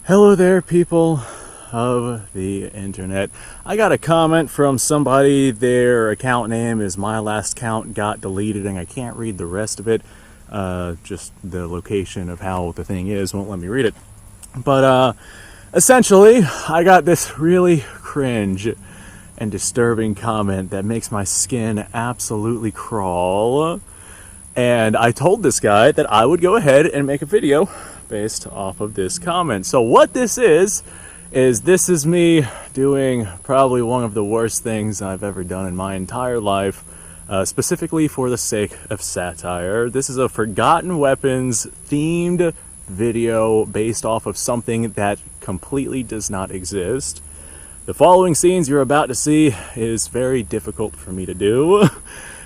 Hello there, people of the internet. I got a comment from somebody. Their account name is My Last Count Got Deleted, and I can't read the rest of it. Just the location of how the thing is won't let me read it. But essentially, I got this really cringe and disturbing comment that makes my skin absolutely crawl. And I told this guy that I would go ahead and make a video based off of this comment. So what this is this is me doing probably one of the worst things I've ever done in my entire life, specifically for the sake of satire. This is a Forgotten Weapons themed video based off of something that completely does not exist. The following scenes you're about to see is very difficult for me to do.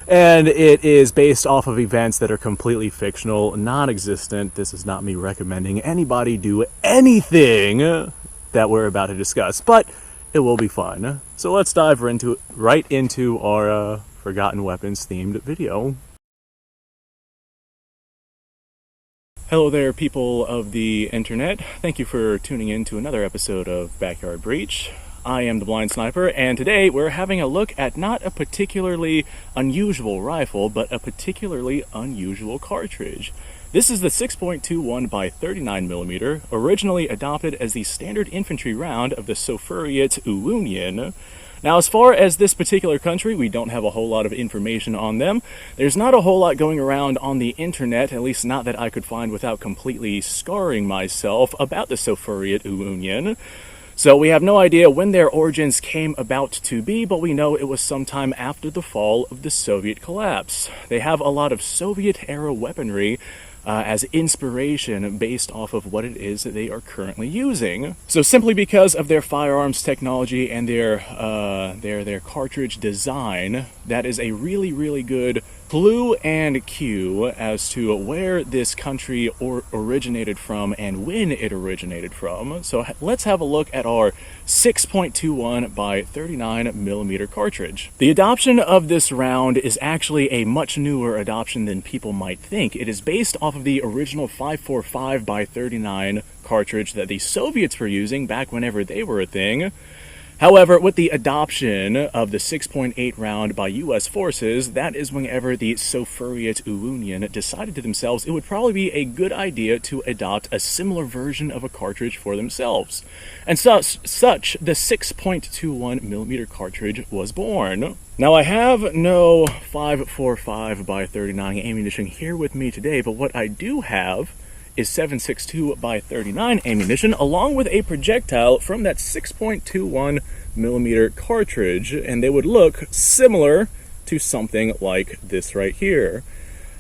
And it is based off of events that are completely fictional, non-existent. This is not me recommending anybody do anything that we're about to discuss, but it will be fun. So let's dive right into our Forgotten Weapons themed video. Hello there, people of the internet. Thank you for tuning in to another episode of Backyard Breach. I am the Blind Sniper, and today we're having a look at not a particularly unusual rifle, but a particularly unusual cartridge. This is the 6.21 by 39mm, originally adopted as the standard infantry round of the Sofuriot UwUion. Now, as far as this particular country, we don't have a whole lot of information on them. There's not a whole lot going around on the internet, at least not that I could find without completely scarring myself, about the Sofuriot UwUion. So we have no idea when their origins came about to be, but we know it was sometime after the fall of the Soviet collapse. They have a lot of Soviet-era weaponry as inspiration based off of what it is that they are currently using. So simply because of their firearms technology and their cartridge design, that is a really, really good clue and cue as to where this country originated from and when it originated from. So let's have a look at our 6.21 by 39mm cartridge. The adoption of this round is actually a much newer adoption than people might think. It is based off of the original 5.45 by 39 cartridge that the Soviets were using back whenever they were a thing. However, with the adoption of the 6.8 round by US forces, that is whenever the Sofuriot UwUion decided to themselves it would probably be a good idea to adopt a similar version of a cartridge for themselves. And such the 6.21mm cartridge was born. Now, I have no 5.45 by 39 ammunition here with me today, but what I do have is 7.62 by 39 ammunition, along with a projectile from that 6.21mm cartridge, and they would look similar to something like this right here.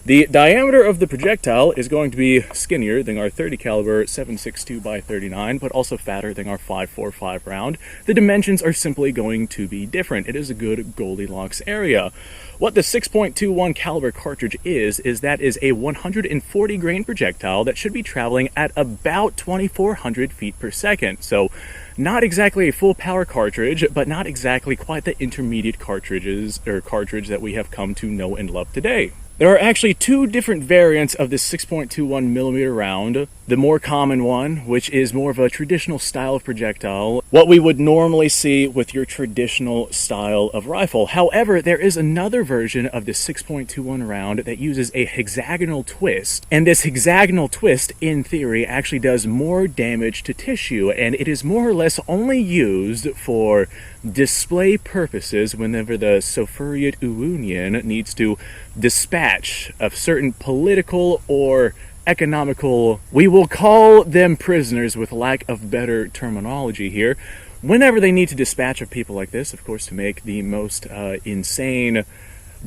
The diameter of the projectile is going to be skinnier than our 30 caliber 7.62 by 39, but also fatter than our 5.45 round. The dimensions are simply going to be different. It is a good Goldilocks area. What the 6.21 caliber cartridge is that is a 140 grain projectile that should be traveling at about 2,400 feet per second. So not exactly a full power cartridge, but not exactly quite the intermediate cartridge that we have come to know and love today. There are actually two different variants of this 6.21mm round. The more common one, which is more of a traditional style of projectile, what we would normally see with your traditional style of rifle. However, there is another version of the 6.21 round that uses a hexagonal twist, and this hexagonal twist, in theory, actually does more damage to tissue, and it is more or less only used for display purposes whenever the Sofuriot UwUion needs to dispatch of certain political or economical, we will call them prisoners with lack of better terminology here, whenever they need to dispatch of people like this, of course, to make the most insane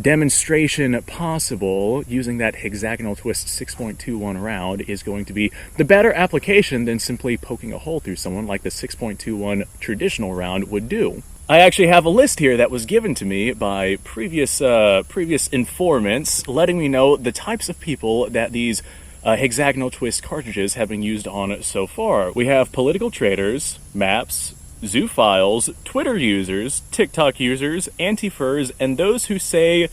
demonstration possible. Using that hexagonal twist 6.21 round is going to be the better application than simply poking a hole through someone like the 6.21 traditional round would do. I actually have a list here that was given to me by previous informants, letting me know the types of people that these hexagonal twist cartridges have been used on so far. We have political traders, maps, zoophiles, Twitter users, TikTok users, anti-furs, and those who say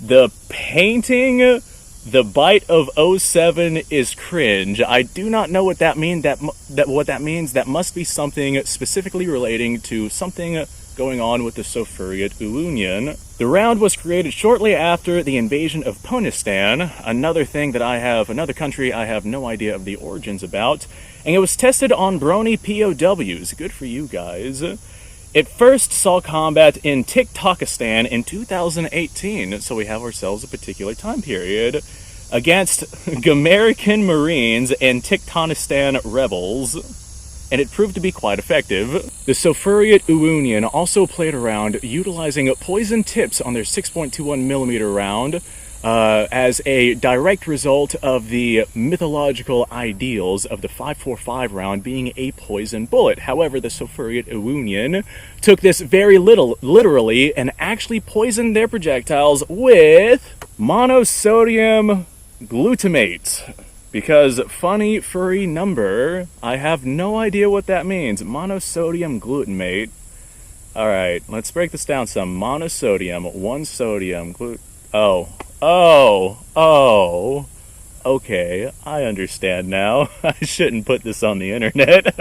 the painting The bite of '07 is cringe. I do not know what that means. What that means. That must be something specifically relating to something going on with the Sofuriot UwUion. The round was created shortly after the invasion of Ponistan, another country I have no idea of the origins about, and it was tested on Brony POWs. Good for you guys. It first saw combat in Tiktokistan in 2018, so we have ourselves a particular time period, against American Marines and Tiktanistan rebels, and it proved to be quite effective. The Sofuriot UwUion also played around utilizing poison tips on their 6.21mm round, as a direct result of the mythological ideals of the 5.45 round being a poison bullet. However, the Sofuriot UwUion took this very literally and actually poisoned their projectiles with monosodium glutamate. Because funny furry number, I have no idea what that means. Monosodium glutamate. Alright, let's break this down some. Monosodium, 1 sodium, okay, I understand now. I shouldn't put this on the internet.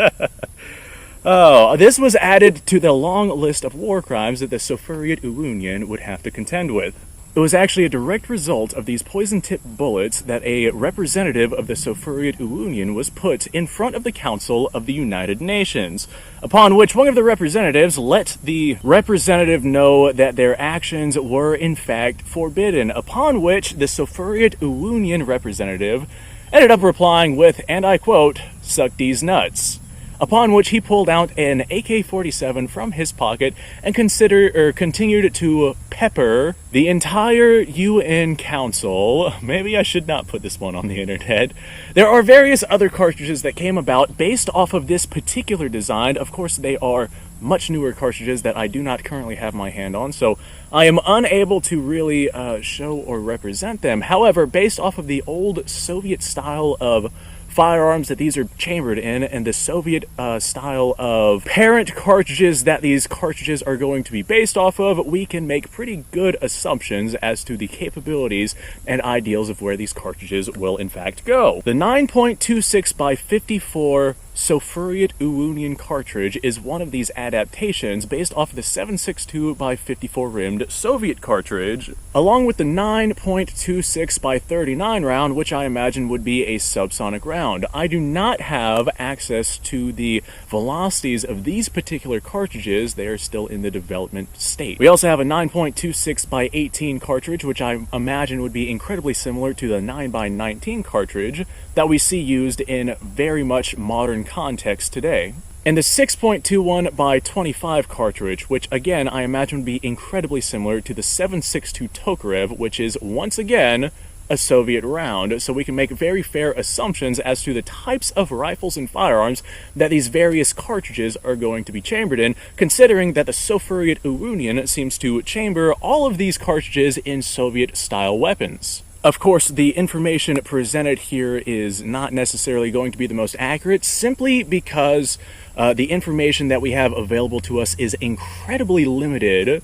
This was added to the long list of war crimes that the Sofuriot UwUion would have to contend with. It was actually a direct result of these poison-tipped bullets that a representative of the Sofuriot UwUion was put in front of the Council of the United Nations, upon which one of the representatives let the representative know that their actions were in fact forbidden, upon which the Sofuriot UwUion representative ended up replying with, and I quote, "Suck these nuts." Upon which he pulled out an AK-47 from his pocket and continued to pepper the entire UN Council. Maybe I should not put this one on the internet. There are various other cartridges that came about based off of this particular design. Of course, they are much newer cartridges that I do not currently have my hand on, so I am unable to really show or represent them. However, based off of the old Soviet style of firearms that these are chambered in, and the Soviet style of parent cartridges that these cartridges are going to be based off of, we can make pretty good assumptions as to the capabilities and ideals of where these cartridges will in fact go. The 9.26 by 54 Sofuriot UwUion cartridge is one of these adaptations based off of the 7.62 by 54 rimmed Soviet cartridge, along with the 9.26 by 39 round, which I imagine would be a subsonic round. I do not have access to the velocities of these particular cartridges. They are still in the development state. We also have a 9.26 by 18 cartridge, which I imagine would be incredibly similar to the 9 by 19 cartridge that we see used in very much modern context today. And the 6.21 by 25 cartridge, which again I imagine would be incredibly similar to the 7.62 Tokarev, which is once again a Soviet round, so we can make very fair assumptions as to the types of rifles and firearms that these various cartridges are going to be chambered in, considering that the Sofuriot UwUion seems to chamber all of these cartridges in Soviet-style weapons. Of course, the information presented here is not necessarily going to be the most accurate, simply because the information that we have available to us is incredibly limited,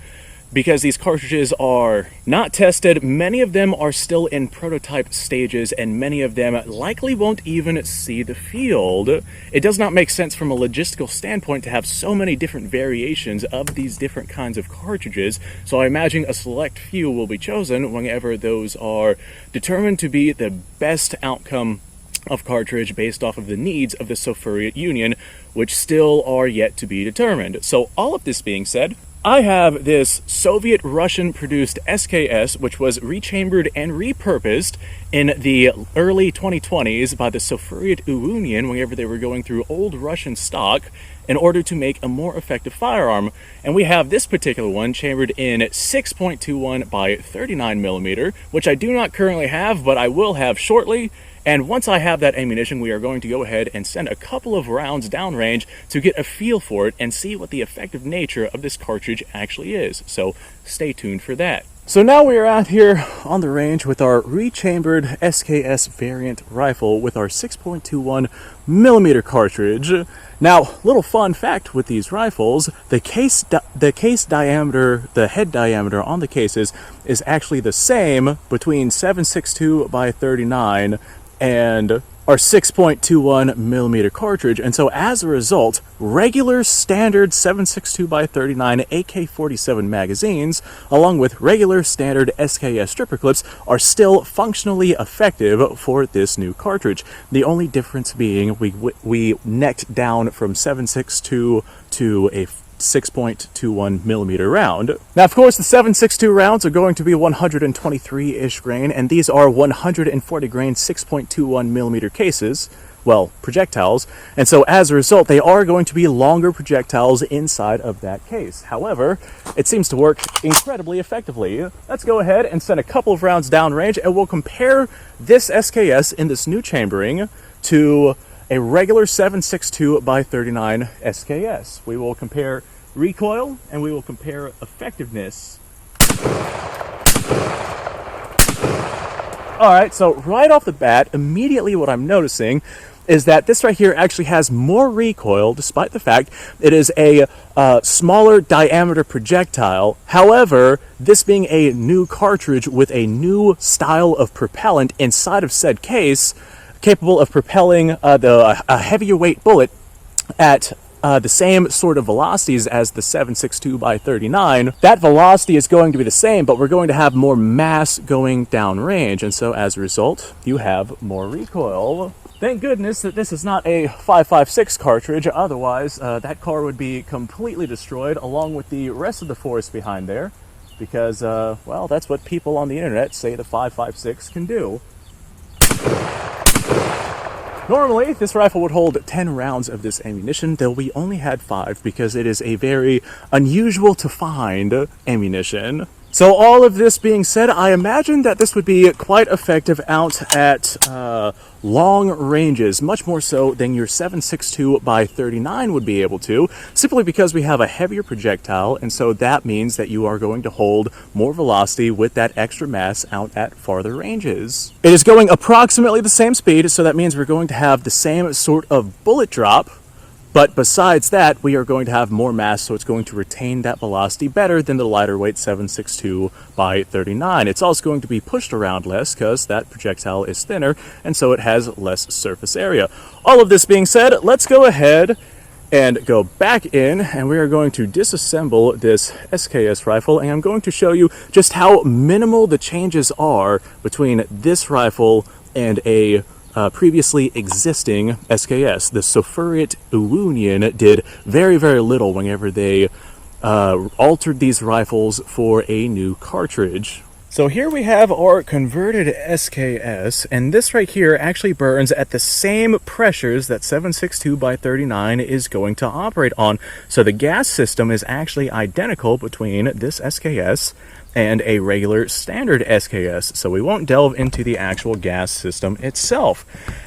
because these cartridges are not tested. Many of them are still in prototype stages, and many of them likely won't even see the field. It does not make sense from a logistical standpoint to have so many different variations of these different kinds of cartridges, so I imagine a select few will be chosen whenever those are determined to be the best outcome of cartridge based off of the needs of the Sofuriot Union, which still are yet to be determined. So all of this being said, I have this Soviet-Russian produced SKS, which was rechambered and repurposed in the early 2020s by the Sofuriot UwUion whenever they were going through old Russian stock in order to make a more effective firearm. And we have this particular one chambered in 6.21 by 39mm, which I do not currently have, but I will have shortly. And once I have that ammunition, we are going to go ahead and send a couple of rounds downrange to get a feel for it and see what the effective nature of this cartridge actually is. So stay tuned for that. So now we are out here on the range with our rechambered SKS variant rifle with our 6.21mm cartridge. Now, little fun fact with these rifles, the case diameter, the head diameter on the cases is actually the same between 7.62 by 39 and our 6.21mm cartridge, and so as a result, regular standard 7.62 by 39 AK-47 magazines, along with regular standard SKS stripper clips, are still functionally effective for this new cartridge. The only difference being we necked down from 7.62 to a 6.21mm round. Now, of course, the 7.62 rounds are going to be 123-ish grain, and these are 140 grain 6.21mm cases, well, projectiles, and so as a result, they are going to be longer projectiles inside of that case. However, it seems to work incredibly effectively. Let's go ahead and send a couple of rounds downrange, and we'll compare this SKS in this new chambering to a regular 7.62 by 39 SKS. We will compare recoil and we will compare effectiveness. Alright, so right off the bat, immediately what I'm noticing is that this right here actually has more recoil, despite the fact it is a smaller diameter projectile. However, this being a new cartridge with a new style of propellant inside of said case, capable of propelling a heavier weight bullet at the same sort of velocities as the 7.62 by 39. That velocity is going to be the same, but we're going to have more mass going downrange, and so as a result, you have more recoil. Thank goodness that this is not a 5.56 cartridge, otherwise that car would be completely destroyed along with the rest of the force behind there, because, well, that's what people on the internet say the 5.56 can do. Normally, this rifle would hold 10 rounds of this ammunition, though we only had 5 because it is a very unusual to find ammunition. So all of this being said, I imagine that this would be quite effective out at long ranges, much more so than your 7.62 by 39 would be able to, simply because we have a heavier projectile, and so that means that you are going to hold more velocity with that extra mass out at farther ranges. It is going approximately the same speed, so that means we're going to have the same sort of bullet drop. But besides that, we are going to have more mass, so it's going to retain that velocity better than the lighter weight 7.62 by 39. It's also going to be pushed around less because that projectile is thinner, and so it has less surface area. All of this being said, let's go ahead and go back in, and we are going to disassemble this SKS rifle, and I'm going to show you just how minimal the changes are between this rifle and a previously existing SKS. The Sofuriot UwUion did very, very little whenever they altered these rifles for a new cartridge. So here we have our converted SKS, and this right here actually burns at the same pressures that 7.62 by 39 is going to operate on. So the gas system is actually identical between this SKS and a regular standard SKS, so we won't delve into the actual gas system itself.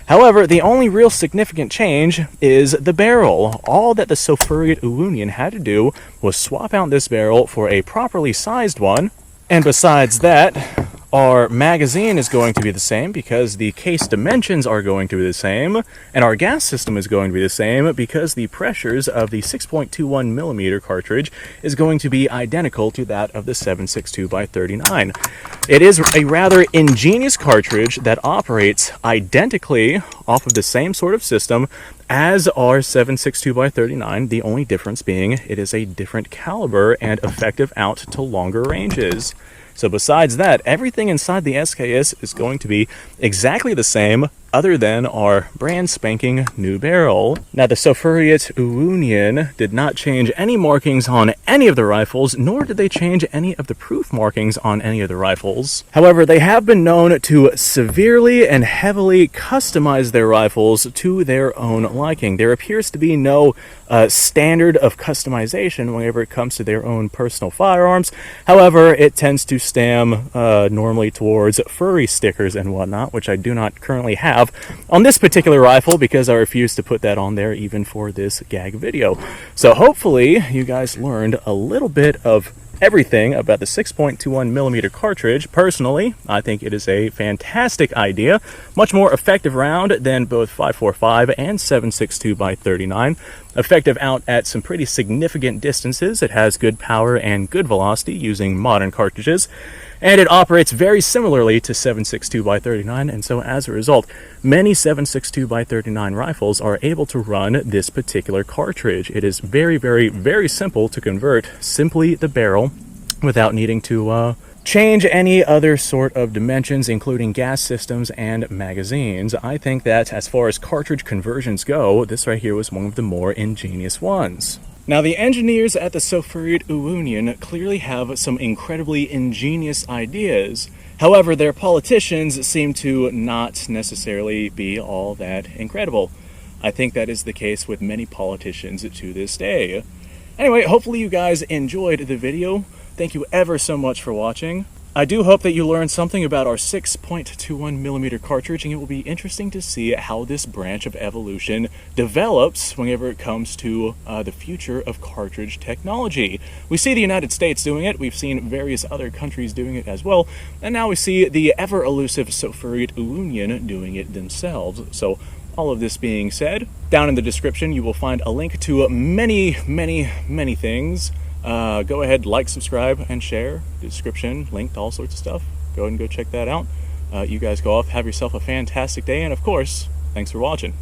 However, the only real significant change is the barrel. All that the Sofuriot UwUion had to do was swap out this barrel for a properly sized one, and besides that, our magazine is going to be the same because the case dimensions are going to be the same, and our gas system is going to be the same because the pressures of the 6.21mm cartridge is going to be identical to that of the 7.62 by 39. It is a rather ingenious cartridge that operates identically off of the same sort of system as our 7.62 by 39, the only difference being it is a different caliber and effective out to longer ranges. So besides that, everything inside the SKS is going to be exactly the same, other than our brand spanking new barrel. Now, the Sofuriot UwUion did not change any markings on any of the rifles, nor did they change any of the proof markings on any of the rifles. However, they have been known to severely and heavily customize their rifles to their own liking. There appears to be no standard of customization whenever it comes to their own personal firearms. However, it tends to stem normally towards furry stickers and whatnot, which I do not currently have on this particular rifle because I refuse to put that on there even for this gag video. So hopefully you guys learned a little bit of everything about the 6.21mm cartridge. Personally, I think it is a fantastic idea, much more effective round than both 5.45 and 7.62x39. Effective out at some pretty significant distances. It has good power and good velocity using modern cartridges, and it operates very similarly to 7.62x39, and so as a result, many 7.62x39 rifles are able to run this particular cartridge. It is very, very, very simple to convert simply the barrel without needing to change any other sort of dimensions, including gas systems and magazines. I think that as far as cartridge conversions go, this right here was one of the more ingenious ones. Now, the engineers at the Sofuriot UwUion clearly have some incredibly ingenious ideas. However, their politicians seem to not necessarily be all that incredible. I think that is the case with many politicians to this day. Anyway, hopefully you guys enjoyed the video. Thank you ever so much for watching. I do hope that you learned something about our 6.21mm cartridge, and it will be interesting to see how this branch of evolution develops whenever it comes to the future of cartridge technology. We see the United States doing it, we've seen various other countries doing it as well, and now we see the ever-elusive Sofuriot UwUion doing it themselves. So, all of this being said, down in the description you will find a link to many, many, many things. Go ahead, like, subscribe, and share. Description, link to all sorts of stuff. Go ahead and go check that out. You guys go off, have yourself a fantastic day, and of course, thanks for watching.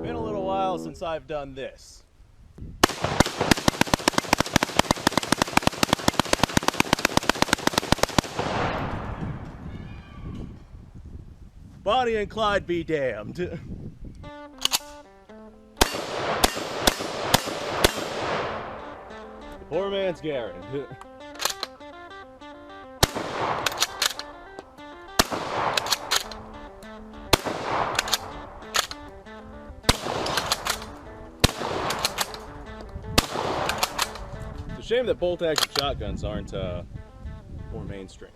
Been a little while since I've done this. Bonnie and Clyde be damned. The poor man's Garrett. It's a shame that bolt-action shotguns aren't more mainstream.